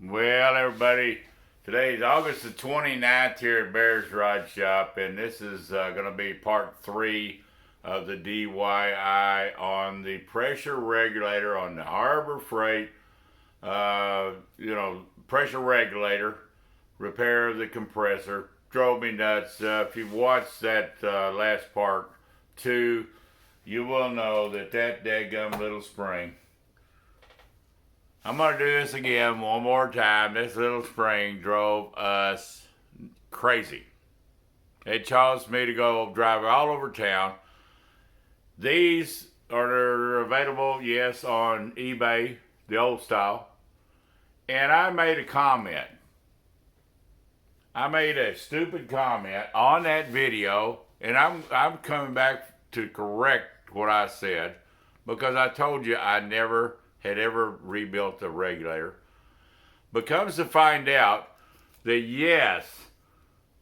Well, everybody, today's August the 29th here at Bear's Rod Shop, and this is going to be part 3 of the DIY on the pressure regulator on the Harbor Freight, pressure regulator, repair of the compressor. Drove me nuts. If you've watched that last part 2, you will know that dadgum little spring. I'm going to do this again one more time. This little spring drove us crazy. It caused me to go drive all over town. These are available, yes, on eBay, the old style. And I made a comment. I made a stupid comment on that video, and I'm coming back to correct what I said, because I told you I never had ever rebuilt the regulator. But comes to find out that yes,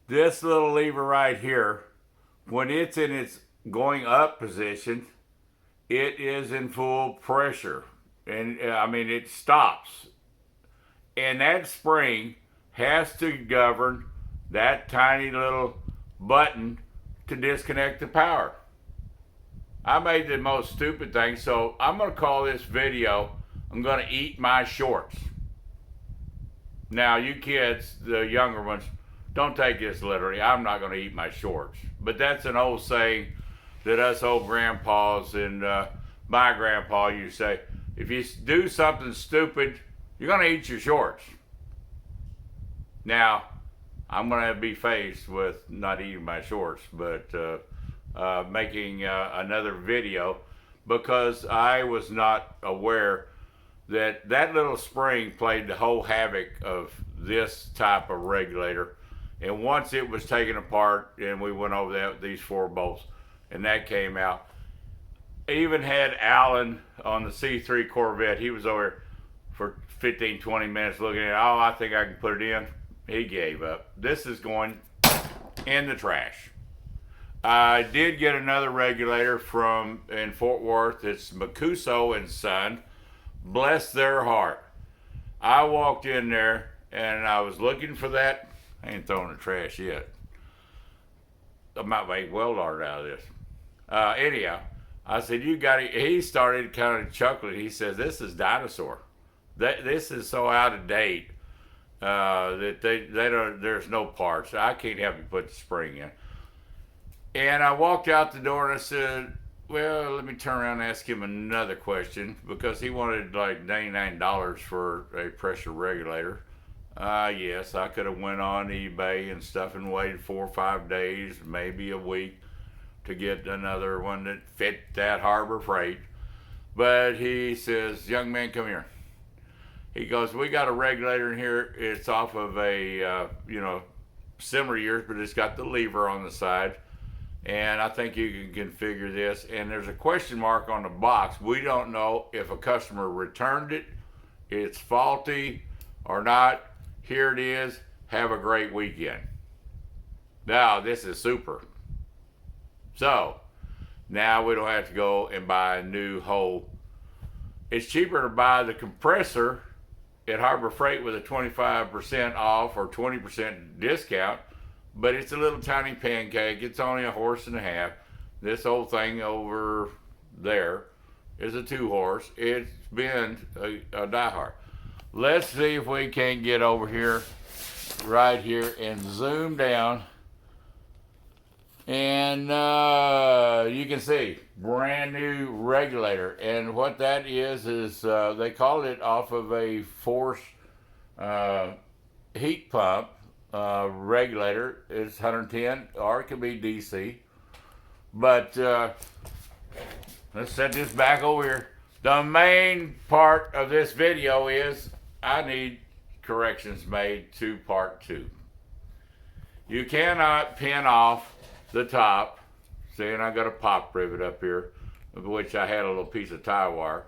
this little lever right here, when it's in its going up position, it is in full pressure. And it stops. And that spring has to govern that tiny little button to disconnect the power. I made the most stupid thing, so I'm going to call this video, I'm going to eat my shorts. Now, you kids, the younger ones, don't take this literally. I'm not going to eat my shorts. But that's an old saying that us old grandpas and my grandpa used to say, if you do something stupid, you're going to eat your shorts. Now, I'm going to be faced with not eating my shorts, but making another video, because I was not aware that that little spring played the whole havoc of this type of regulator. And once it was taken apart and we went over that, these 4 bolts, and that came out. I even had Alan on the C3 Corvette. He was over for 15-20 minutes looking at it. Oh, I think I can put it in. He gave up. This is going in the trash. I did get another regulator from in Fort Worth. It's Macuso and Son. Bless their heart. I walked in there and I was looking for that. I ain't throwing the trash yet. I might make weld art out of this. Anyhow, I said, you got it. He started kind of chuckling. He says, this is dinosaur. This is so out of date that they don't, there's no parts. I can't help you put the spring in. And I walked out the door and I said, well, let me turn around and ask him another question, because he wanted like $99 for a pressure regulator. Yes, I could have went on eBay and stuff and waited 4 or 5 days, maybe a week, to get another one that fit that Harbor Freight. But he says, young man, come here. He goes, we got a regulator in here. It's off of a, similar years, but it's got the lever on the side. And I think you can configure this. And there's a question mark on the box. We don't know if a customer returned it, it's faulty or not. Here it is. Have a great weekend. Now, this is super. So, now we don't have to go and buy a new whole. It's cheaper to buy the compressor at Harbor Freight with a 25% off or 20% discount. But it's a little tiny pancake. It's only a horse and a half. This old thing over there is a 2-horse. It's been a diehard. Let's see if we can get over here, right here, and zoom down. And you can see, brand new regulator. And what that is they call it off of a force heat pump. Regulator. It's 110, or it could be DC. But let's set this back over here. The main part of this video is I need corrections made to part 2. You cannot pin off the top. See, and I got a pop rivet up here, of which I had a little piece of tie wire.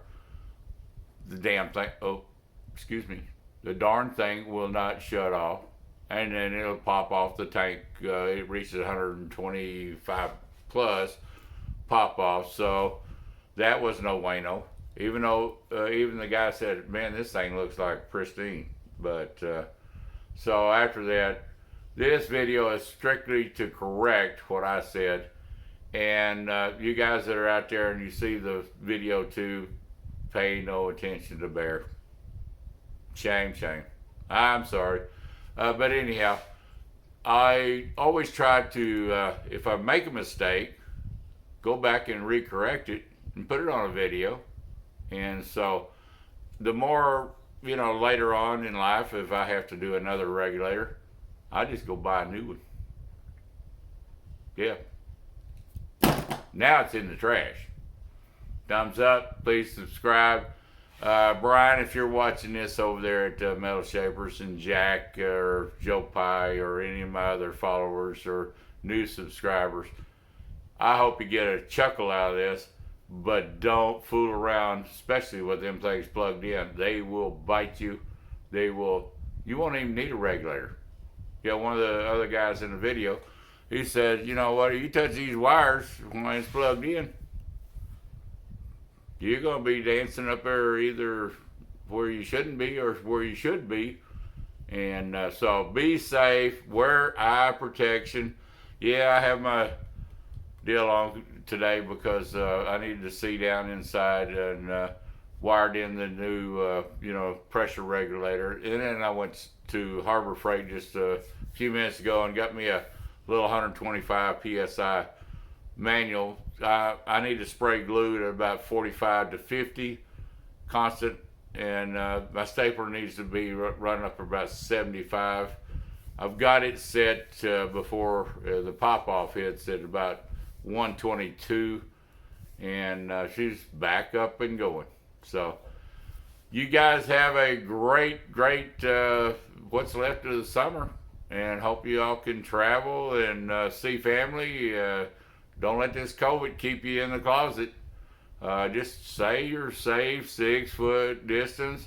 The damn thing, the darn thing will not shut off. And then it'll pop off the tank. It reaches 125 plus pop off. So that was no bueno. Even though even the guy said, man, this thing looks like pristine. But so after that, this video is strictly to correct what I said. And you guys that are out there and you see the video too, pay no attention to Bear. Shame, shame. I'm sorry. But anyhow, I always try to, if I make a mistake, go back and recorrect it and put it on a video. And so the more, later on in life, if I have to do another regulator, I just go buy a new one. Yeah. Now it's in the trash. Thumbs up. Please subscribe. Brian, if you're watching this over there at Metal Shapers, and Jack or Joe Pye or any of my other followers or new subscribers, I hope you get a chuckle out of this, but don't fool around, especially with them things plugged in. They will bite you. You won't even need a regulator. One of the other guys in the video, he said, you know what, if you touch these wires when it's plugged in, you're going to be dancing up there either where you shouldn't be or where you should be. And so be safe, wear eye protection. Yeah, I have my deal on today because I needed to see down inside and wired in the new, pressure regulator. And then I went to Harbor Freight just a few minutes ago and got me a little 125 PSI manual. I need to spray glue at about 45 to 50 constant, and my stapler needs to be running up about 75. I've got it set before the pop-off hits at about 122, and she's back up and going. So you guys have a great what's left of the summer, and hope you all can travel and see family. Don't let this COVID keep you in the closet. Just say you're safe, 6 foot distance.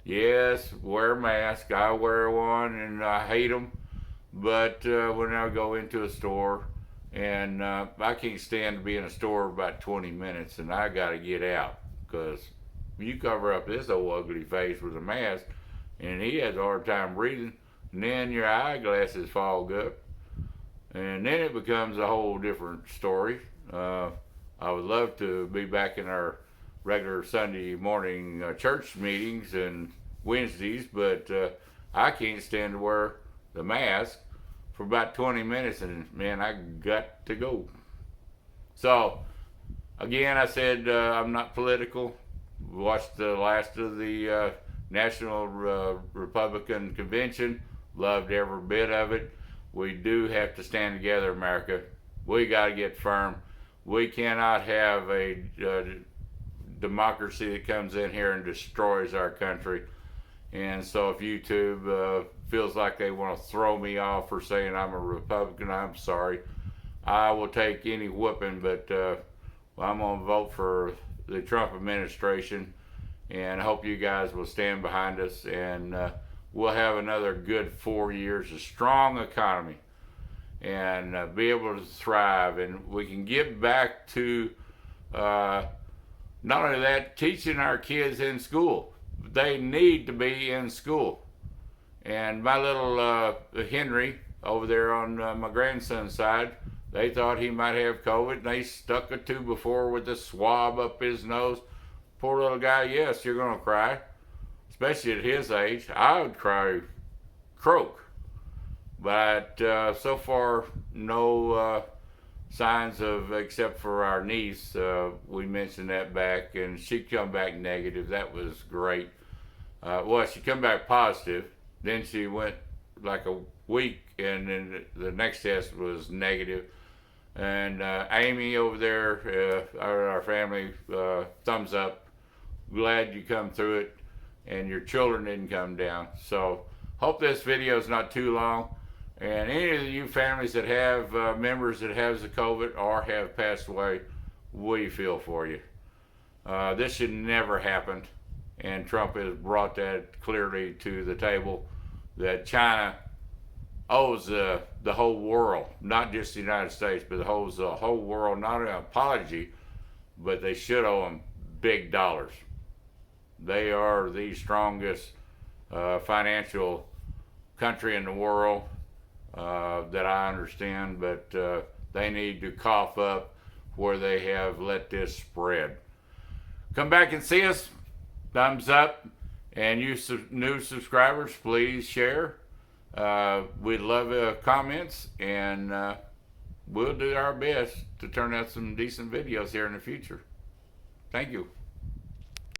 Yes, wear a mask. I wear one and I hate them. But when I go into a store, and I can't stand to be in a store about 20 minutes and I got to get out, because you cover up this old ugly face with a mask and he has a hard time breathing, and then your eyeglasses fog up. And then it becomes a whole different story. I would love to be back in our regular Sunday morning church meetings and Wednesdays, but I can't stand to wear the mask for about 20 minutes, and man, I got to go. So, again, I said I'm not political. Watched the last of the National Republican Convention. Loved every bit of it. We do have to stand together, America. We got to get firm. We cannot have a democracy that comes in here and destroys our country. And so if YouTube feels like they want to throw me off for saying I'm a Republican, I'm sorry. I will take any whooping, but I'm going to vote for the Trump administration, and I hope you guys will stand behind us, and we'll have another good 4 years of strong economy and be able to thrive, and we can get back to not only that, teaching our kids in school. They need to be in school. And my little Henry over there on my grandson's side, they thought he might have COVID, and they stuck a 2x4 with a swab up his nose. Poor little guy, yes, you're going to cry, especially at his age. I would cry croak. But so far, no signs of, except for our niece. We mentioned that back, and she come back negative. That was great. Well, she come back positive. Then she went like a week, and then the next test was negative. And Amy over there, our family, thumbs up. Glad you come through it, and your children didn't come down. So hope this video is not too long. And any of you families that have members that have the COVID or have passed away, we feel for you. This should never happen. And Trump has brought that clearly to the table, that China owes the whole world, not just the United States, but owes the whole world not an apology, but they should owe them big dollars. They are the strongest financial country in the world that I understand, but they need to cough up where they have let this spread. Come back and see us. Thumbs up. And you new subscribers, please share. We'd love comments, and we'll do our best to turn out some decent videos here in the future. Thank you.